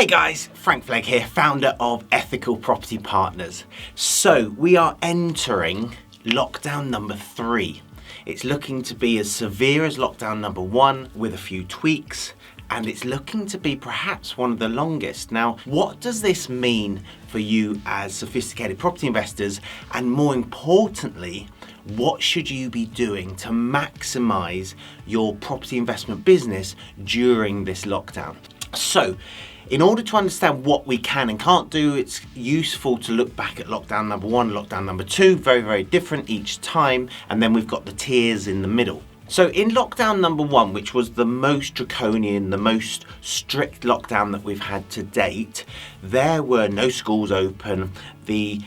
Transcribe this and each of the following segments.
Hey guys, Frank Flegg here, founder of Ethical Property Partners. So we are entering lockdown number 3. It's looking to be as severe as lockdown number 1 with a few tweaks, and it's looking to be perhaps one of the longest. Now, what does this mean for you as sophisticated property investors? And more importantly, what should you be doing to maximize your property investment business during this lockdown? So, in order to understand what we can and can't do, it's useful to look back at lockdown number 1, lockdown number 2, very, very different each time, and then we've got the tiers in the middle. So in lockdown number 1, which was the most draconian, the most strict lockdown that we've had to date, there were no schools open. The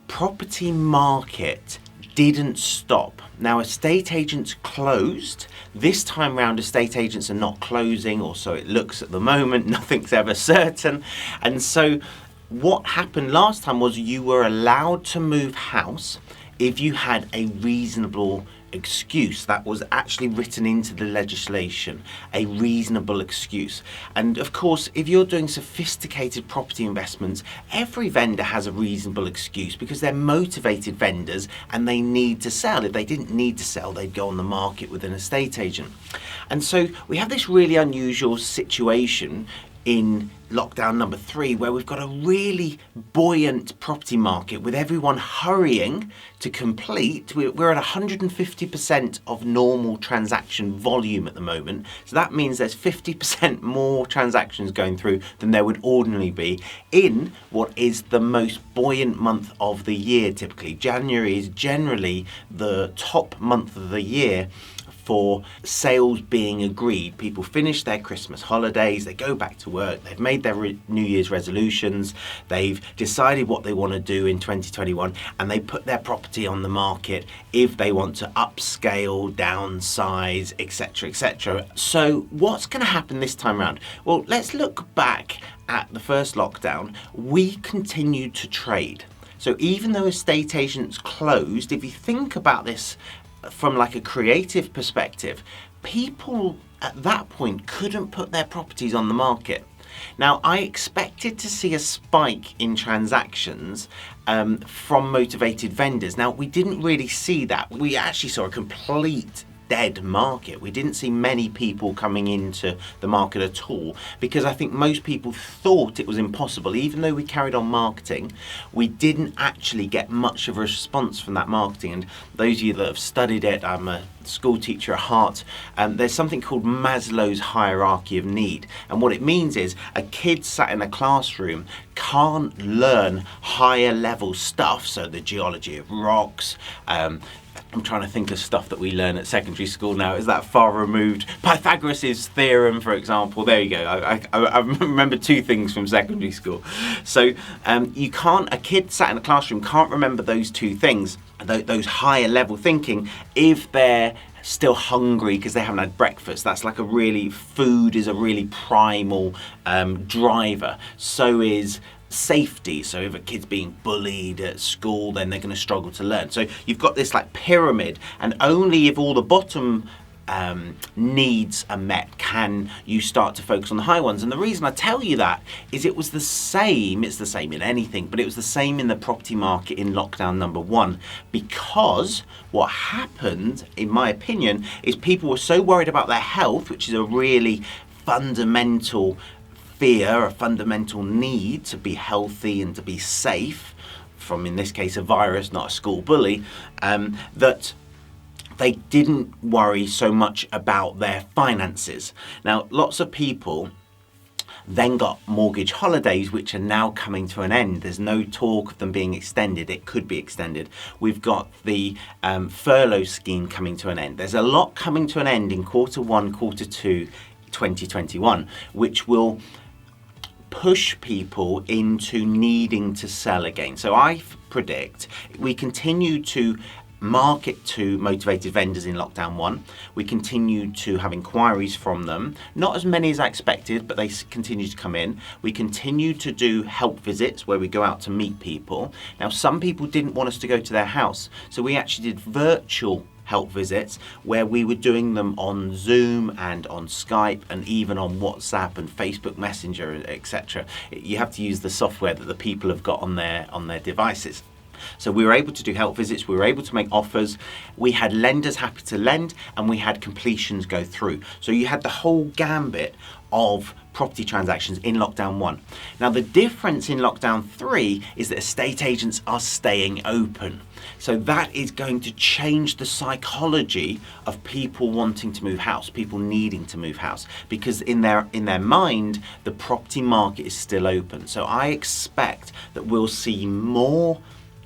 property market didn't stop. Now, estate agents closed. This time round, estate agents are not closing, or so it looks at the moment. Nothing's ever certain. And so what happened last time was you were allowed to move house if you had a reasonable excuse. That was actually written into the legislation, a reasonable excuse. And of course, if you're doing sophisticated property investments, every vendor has a reasonable excuse because they're motivated vendors and they need to sell. If they didn't need to sell, they'd go on the market with an estate agent. And so we have this really unusual situation in lockdown number 3, where we've got a really buoyant property market with everyone hurrying to complete. We're at 150% of normal transaction volume at the moment. So that means there's 50% more transactions going through than there would ordinarily be in what is the most buoyant month of the year typically. January is generally the top month of the year for sales being agreed. People finish their Christmas holidays, they go back to work, they've made their New Year's resolutions, they've decided what they want to do in 2021, and they put their property on the market if they want to upscale, downsize, etc., etc. So what's going to happen this time around? Well, let's look back at the first lockdown. We continued to trade. So even though estate agents closed, if you think about this from like a creative perspective, people at that point couldn't put their properties on the market. Now, I expected to see a spike in transactions from motivated vendors. Now, we didn't really see that. We actually saw a complete dead market. We didn't see many people coming into the market at all because I think most people thought it was impossible. Even though we carried on marketing, we didn't actually get much of a response from that marketing. And those of you that have studied it, I'm a school teacher at heart, there's something called Maslow's hierarchy of need. And what it means is a kid sat in a classroom can't learn higher level stuff, so the geology of rocks, I'm trying to think of stuff that we learn at secondary school now. Is that far removed? Pythagoras' theorem, for example. There you go. I remember 2 things from secondary school. So a kid sat in a classroom can't remember those 2 things, those higher level thinking, if they're still hungry because they haven't had breakfast. That's like food is a really primal driver. So is safety. So if a kid's being bullied at school, then they're going to struggle to learn. So you've got this like pyramid, and only if all the bottom needs are met can you start to focus on the high ones. And the reason I tell you that is it's the same in anything, but it was the same in the property market in lockdown number 1, because what happened, in my opinion, is people were so worried about their health, which is a really fundamental fear, a fundamental need to be healthy and to be safe from, in this case, a virus, not a school bully, that they didn't worry so much about their finances. Now, lots of people then got mortgage holidays, which are now coming to an end. There's no talk of them being extended. It could be extended. We've got the furlough scheme coming to an end. There's a lot coming to an end in quarter 1, quarter 2, 2021, which will push people into needing to sell again. So I predict we continue to market to motivated vendors in lockdown 1. We continue to have inquiries from them, not as many as I expected, but they continue to come in. We continue to do help visits where we go out to meet people. Now, some people didn't want us to go to their house, so we actually did virtual help visits where we were doing them on Zoom and on Skype and even on WhatsApp and Facebook Messenger, etc. You have to use the software that the people have got on their devices. So we were able to do help visits, we were able to make offers, we had lenders happy to lend, and we had completions go through. So you had the whole gambit of property transactions in lockdown 1. Now the difference in lockdown 3 is that estate agents are staying open. So that is going to change the psychology of people wanting to move house, people needing to move house, because in their mind the property market is still open. So I expect that we'll see more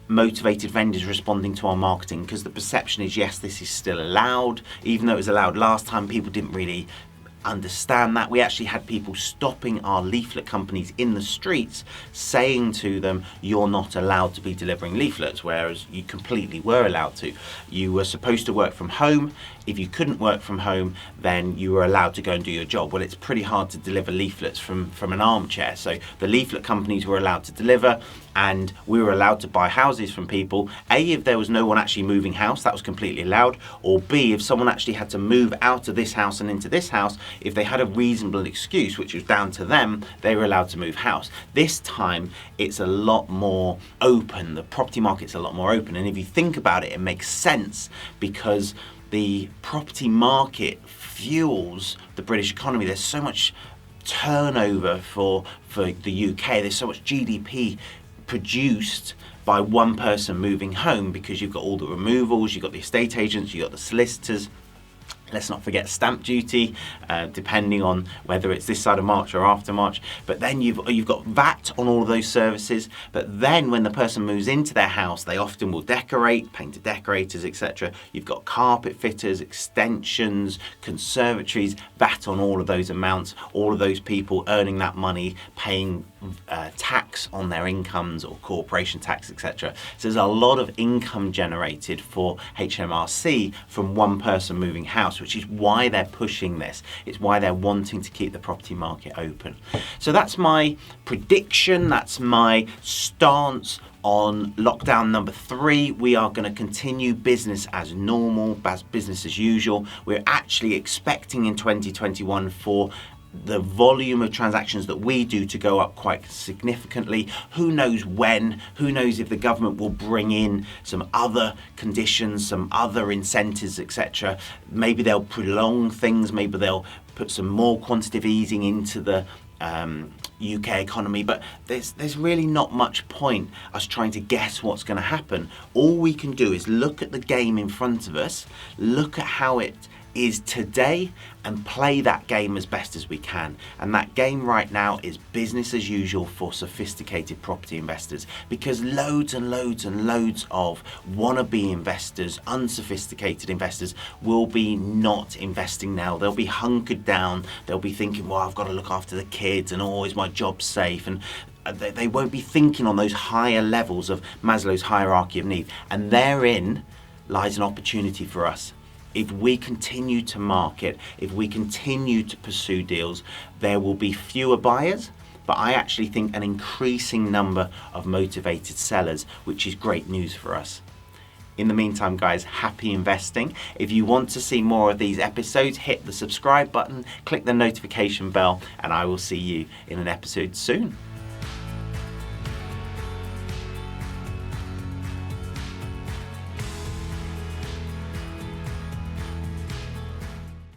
motivated vendors responding to our marketing, because the perception is, yes, this is still allowed. Even though it was allowed last time, people didn't really understand that. We actually had people stopping our leaflet companies in the streets saying to them, you're not allowed to be delivering leaflets, whereas you completely were allowed to. You were supposed to work from home. If you couldn't work from home, then you were allowed to go and do your job. Well, it's pretty hard to deliver leaflets from an armchair. So the leaflet companies were allowed to deliver, and we were allowed to buy houses from people. A, if there was no one actually moving house, that was completely allowed. Or B, if someone actually had to move out of this house and into this house, if they had a reasonable excuse, which was down to them, they were allowed to move house. This time, it's a lot more open. The property market's a lot more open. And if you think about it, it makes sense, because the property market fuels the British economy. There's so much turnover for the UK. There's so much GDP produced by one person moving home, because you've got all the removals, you've got the estate agents, you've got the solicitors. Let's not forget stamp duty, depending on whether it's this side of March or after March. But then you've got VAT on all of those services. But then when the person moves into their house, they often will decorate, painter decorators, etc. You've got carpet fitters, extensions, conservatories, VAT on all of those amounts, all of those people earning that money, paying tax on their incomes or corporation tax, etc. So there's a lot of income generated for HMRC from one person moving house, which is why they're pushing this. It's why they're wanting to keep the property market open. So that's my prediction, that's my stance on lockdown number 3. We are going to continue business as normal, business as usual. We're actually expecting in 2021 for the volume of transactions that we do to go up quite significantly. Who knows when? Who knows if the government will bring in some other conditions, some other incentives, etc. Maybe they'll prolong things, maybe they'll put some more quantitative easing into the UK economy, but there's really not much point us trying to guess what's going to happen. All we can do is look at the game in front of us, look at how it is today, and play that game as best as we can. And that game right now is business as usual for sophisticated property investors, because loads and loads and loads of wannabe investors, unsophisticated investors, will be not investing now. They'll be hunkered down. They'll be thinking, well, I've got to look after the kids, and oh, is my job safe? And they won't be thinking on those higher levels of Maslow's hierarchy of need. And therein lies an opportunity for us. If we continue to market, if we continue to pursue deals, there will be fewer buyers, but I actually think an increasing number of motivated sellers, which is great news for us. In the meantime, guys, happy investing. If you want to see more of these episodes, hit the subscribe button, click the notification bell, and I will see you in an episode soon.